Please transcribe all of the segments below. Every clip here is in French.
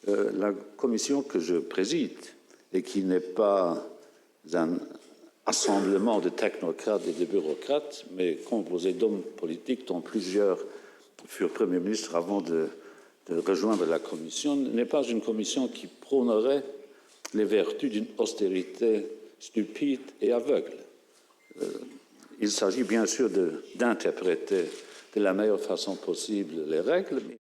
La commission que je préside et qui n'est pas un assemblement de technocrates et de bureaucrates, mais composée d'hommes politiques dont plusieurs furent premiers ministres avant de rejoindre la commission, n'est pas une commission qui prônerait les vertus d'une austérité stupide et aveugle. Il s'agit bien sûr d'interpréter de la meilleure façon possible les règles, mais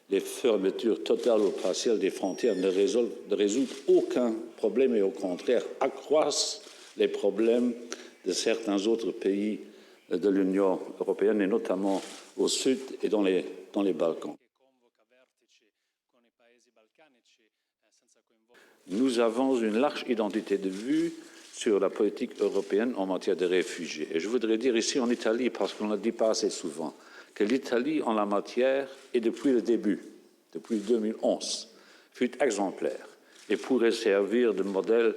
les fermetures totales ou partielles des frontières ne résolvent aucun problème et au contraire accroissent les problèmes de certains autres pays de l'Union européenne et notamment au sud et dans les Balkans. Nous avons une large identité de vue sur la politique européenne en matière de réfugiés. Et je voudrais dire ici en Italie, parce qu'on ne le dit pas assez souvent, que l'Italie en la matière, et depuis le début, depuis 2011, fut exemplaire et pourrait servir de modèle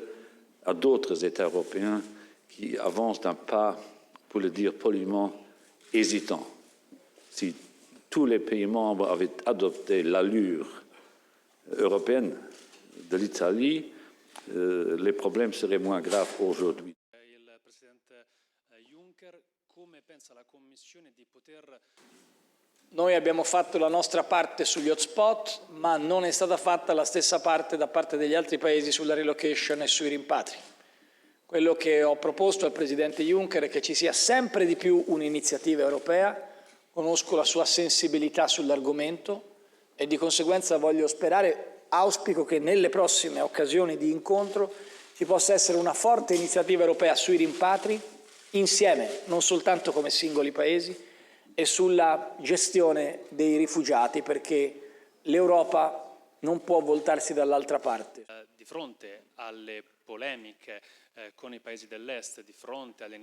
à d'autres États européens qui avancent d'un pas, pour le dire poliment, hésitant. Si tous les pays membres avaient adopté l'allure européenne de l'Italie, les problèmes seraient moins graves aujourd'hui. Il Presidente Juncker, come pensa la Commissione di poter... Noi abbiamo fatto la nostra parte sugli hotspot, ma non è stata fatta la stessa parte da parte degli altri paesi sulla relocation e sui rimpatri. Quello che ho proposto al Presidente Juncker è che ci sia sempre di più un'iniziativa europea, conosco la sua sensibilità sull'argomento e di conseguenza auspico che nelle prossime occasioni di incontro ci possa essere una forte iniziativa europea sui rimpatri, insieme, non soltanto come singoli paesi, e sulla gestione dei rifugiati, perché l'Europa non può voltarsi dall'altra parte. Di fronte alle polemiche con i paesi dell'Est, di fronte alle